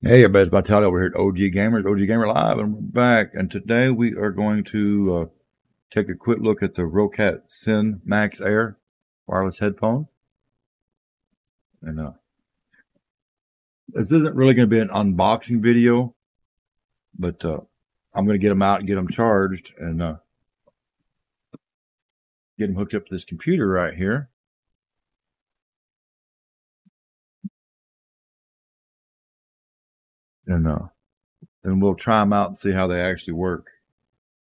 Hey everybody, it's Vitality over here at OG Gamers, OG Gamer Live, and we're back. And today we are going to take a quick look at the Roccat SYN MAX AIR wireless headphone. And this isn't really going to be an unboxing video, but I'm going to get them out and get them charged and get them hooked up to this computer right here. And then we'll try them out and see how they actually work.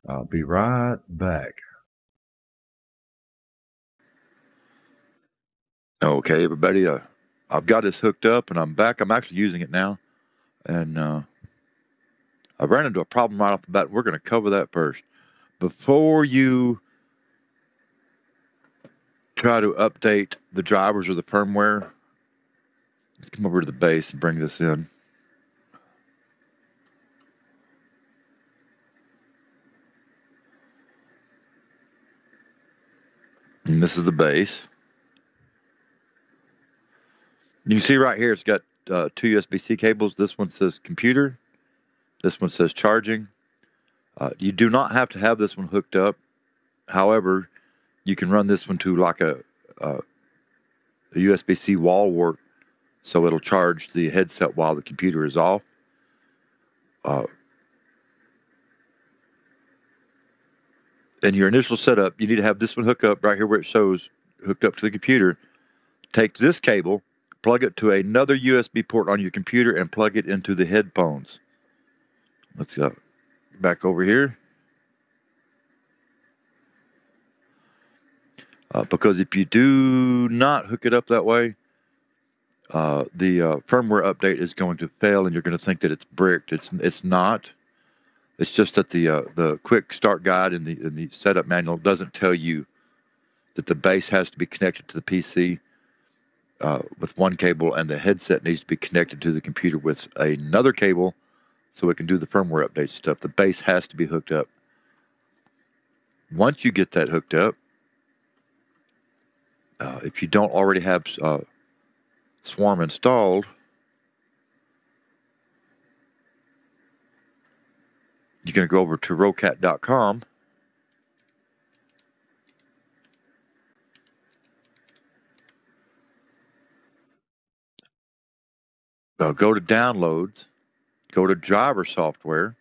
I'll be right back. Okay, everybody, I've got this hooked up and I'm back. I'm actually using it now. And I ran into a problem right off the bat. We're going to cover that first. Before you try to update the drivers or the firmware, let's come over to the base and bring this in. And this is the base. You can see right here it's got two USB-C cables. This one says computer. This one says charging. You do not have to have this one hooked up. However, you can run this one to like a USB-C wall wart, so it'll charge the headset while the computer is off. In your initial setup, you need to have this one hooked up right here where it shows hooked up to the computer. Take this cable, plug it to another USB port on your computer, and plug it into the headphones. Let's go back over here. Because if you do not hook it up that way, the firmware update is going to fail, and you're going to think that it's bricked. It's not. It's just that the quick start guide in the setup manual doesn't tell you that the base has to be connected to the PC with one cable, and the headset needs to be connected to the computer with another cable so it can do the firmware update stuff. The base has to be hooked up. Once you get that hooked up, if you don't already have Swarm installed, you're going to go over to Roccat.com. Go to downloads, go to driver software.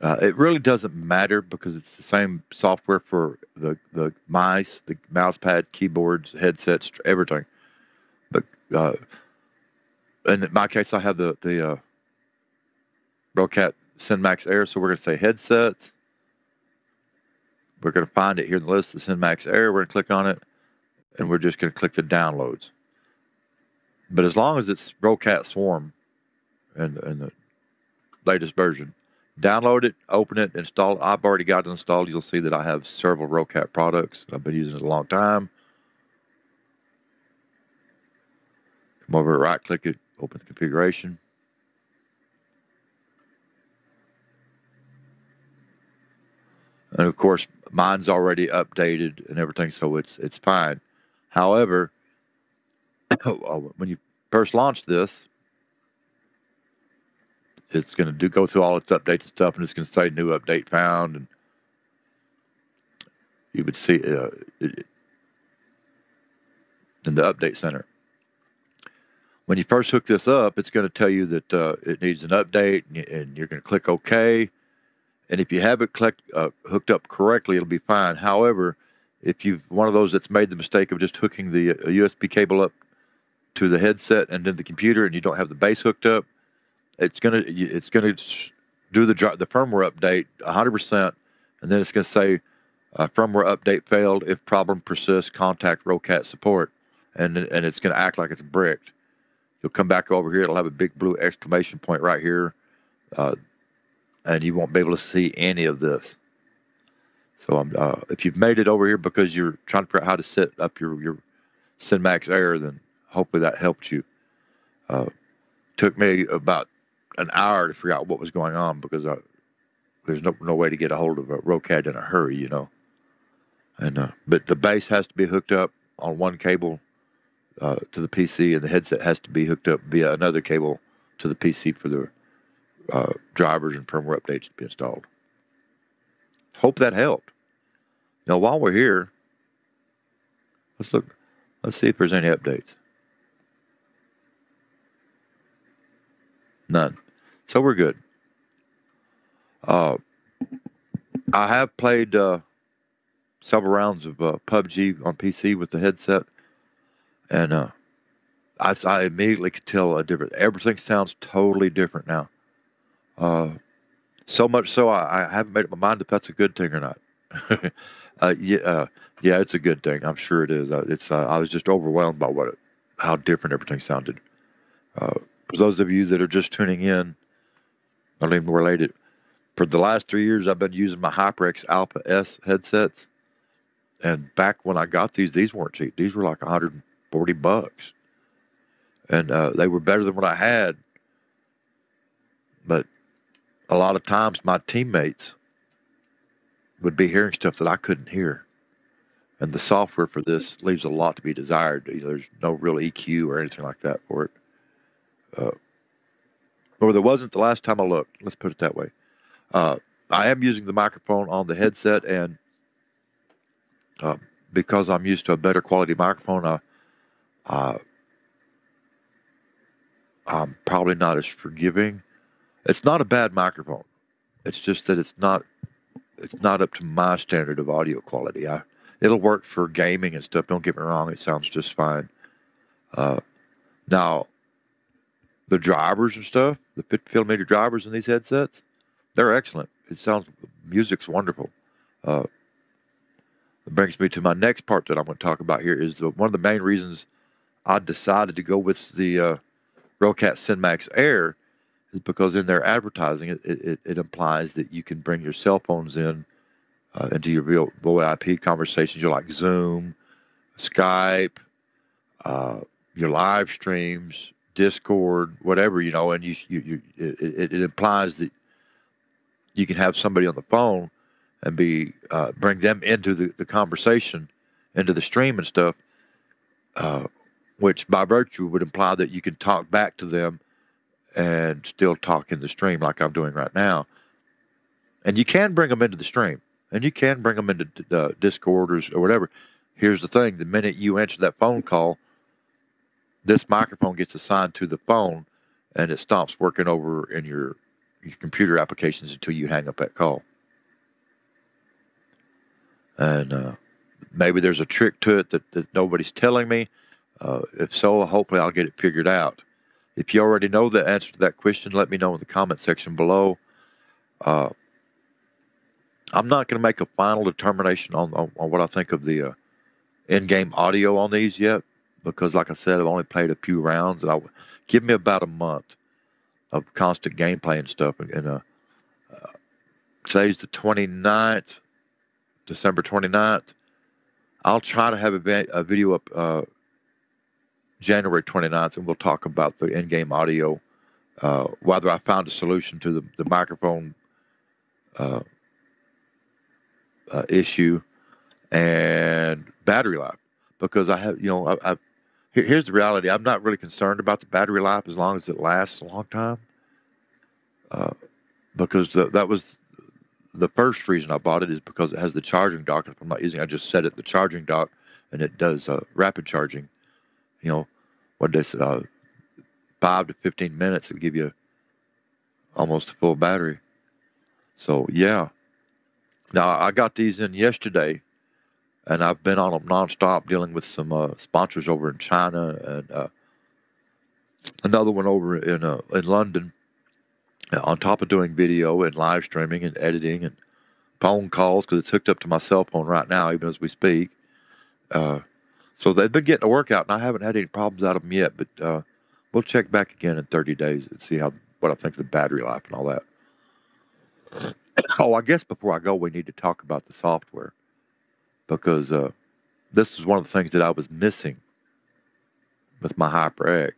It really doesn't matter because it's the same software for the mice, the mouse pads, keyboards, headsets, everything. But in my case, I have the Roccat SYN MAX AIR, so we're going to say headsets. We're going to find it here in the list, the SYN MAX AIR. We're going to click on it, and we're just going to click the downloads. But as long as it's Roccat Swarm and the latest version, download it, open it, install it. I've already got it installed. You'll see that I have several Roccat products. I've been using it a long time. Come over, right-click it, open the configuration. And of course, mine's already updated and everything, so it's fine. However, when you first launch this, it's going to go through all its updates and stuff, and it's going to say new update found, and you would see it in the update center. When you first hook this up, it's going to tell you that it needs an update, and you're going to click OK. And if you have it hooked up correctly, it'll be fine. However, if you've one of those that's made the mistake of just hooking the USB cable up to the headset and then the computer, and you don't have the base hooked up, it's gonna do the firmware update 100%, and then it's gonna say firmware update failed. If problem persists, contact Roccat support, and it's gonna act like it's bricked. You'll come back over here. It'll have a big blue exclamation point right here, and you won't be able to see any of this. So if you've made it over here because you're trying to figure out how to set up your SYN MAX AIR, then hopefully that helped you. Took me about an hour to figure out what was going on because there's no way to get a hold of a Roccat in a hurry, you know. And but the base has to be hooked up on one cable to the PC, and the headset has to be hooked up via another cable to the PC for the drivers and firmware updates to be installed. Hope that helped. Now, while we're here, let's look. Let's see if there's any updates. None. So we're good. I have played several rounds of PUBG on PC with the headset, and I immediately could tell a difference. Everything sounds totally different now. So much so I haven't made up my mind if that's a good thing or not. Yeah, it's a good thing. I'm sure it is. I was just overwhelmed by how different everything sounded. For those of you that are just tuning in, I don't even relate it. For the last 3 years, I've been using my HyperX Alpha S headsets, and back when I got these weren't cheap. These were like $140, and they were better than what I had. But a lot of times, my teammates would be hearing stuff that I couldn't hear. And the software for this leaves a lot to be desired. There's no real EQ or anything like that for it. Or there wasn't the last time I looked. Let's put it that way. I am using the microphone on the headset, and because I'm used to a better quality microphone, I'm probably not as forgiving. It's not a bad microphone. It's just that it's not up to my standard of audio quality. It'll work for gaming and stuff. Don't get me wrong; it sounds just fine. Now, the drivers and stuff, the 50mm drivers in these headsets, they're excellent. Music's wonderful. It brings me to my next part that I'm going to talk about here is one of the main reasons I decided to go with the Roccat SYN MAX AIR is because in their advertising, it implies that you can bring your cell phones into your VoIP conversations. You're like Zoom, Skype, your live streams, Discord, whatever, and it implies that you can have somebody on the phone and bring them into the conversation, into the stream and stuff, which by virtue would imply that you can talk back to them and still talk in the stream like I'm doing right now. And you can bring them into the stream, and you can bring them into the Discord or whatever. Here's the thing: the minute you answer that phone call, this microphone gets assigned to the phone, and it stops working over in your computer applications until you hang up that call. And maybe there's a trick to it that nobody's telling me. If so, hopefully I'll get it figured out. If you already know the answer to that question, let me know in the comment section below. I'm not going to make a final determination on what I think of the in-game audio on these yet, because like I said, I've only played a few rounds, and give me about a month of constant gameplay and stuff. And today's the 29th, December 29th. I'll try to have a video up January 29th, and we'll talk about the in-game audio, whether I found a solution to the microphone issue and battery life. Because I have, here's the reality. I'm not really concerned about the battery life as long as it lasts a long time. Because that was the first reason I bought it, is because it has the charging dock. If I'm not using it, I just set it the charging dock, and it does rapid charging. What they say, 5 to 15 minutes, it'll give you almost a full battery. So yeah. Now I got these in yesterday, and I've been on them nonstop, dealing with some sponsors over in China, and another one over in London. On top of doing video and live streaming and editing and phone calls, because it's hooked up to my cell phone right now, even as we speak. So they've been getting a workout, and I haven't had any problems out of them yet. But we'll check back again in 30 days and see what I think of the battery life and all that. Oh, I guess before I go, we need to talk about the software, because this was one of the things that I was missing with my HyperX.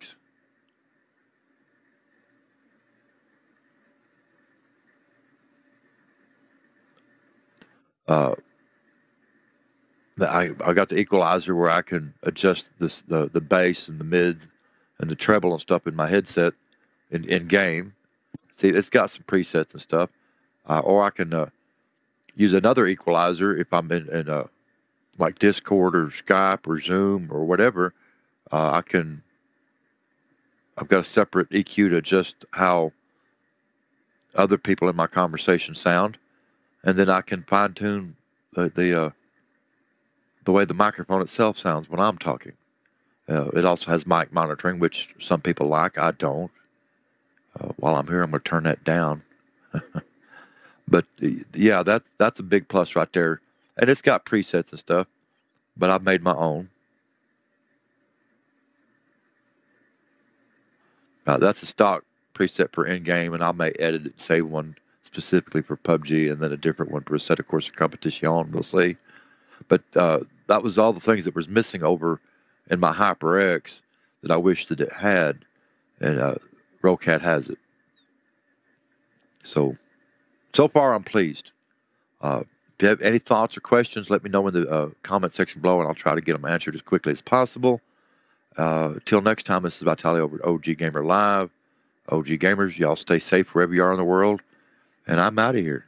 I got the equalizer where I can adjust the bass and the mids and the treble and stuff in my headset in game. See, it's got some presets and stuff. Or I can use another equalizer if I'm in like Discord or Skype or Zoom or whatever. I've got a separate EQ to adjust how other people in my conversation sound, and then I can fine tune the way the microphone itself sounds when I'm talking. It also has mic monitoring, which some people like. I don't. While I'm here, I'm going to turn that down. But yeah, that's a big plus right there, and it's got presets and stuff. But I've made my own. That's a stock preset for in-game, and I may edit it and save one specifically for PUBG, and then a different one for a set of course of competition. We'll see. But that was all the things that was missing over in my HyperX that I wish that it had, and Roccat has it. So far I'm pleased. If you have any thoughts or questions, let me know in the comment section below, and I'll try to get them answered as quickly as possible. Till next time, this is Vitaly over at OG Gamer Live. OG Gamers, y'all stay safe wherever you are in the world, and I'm out of here.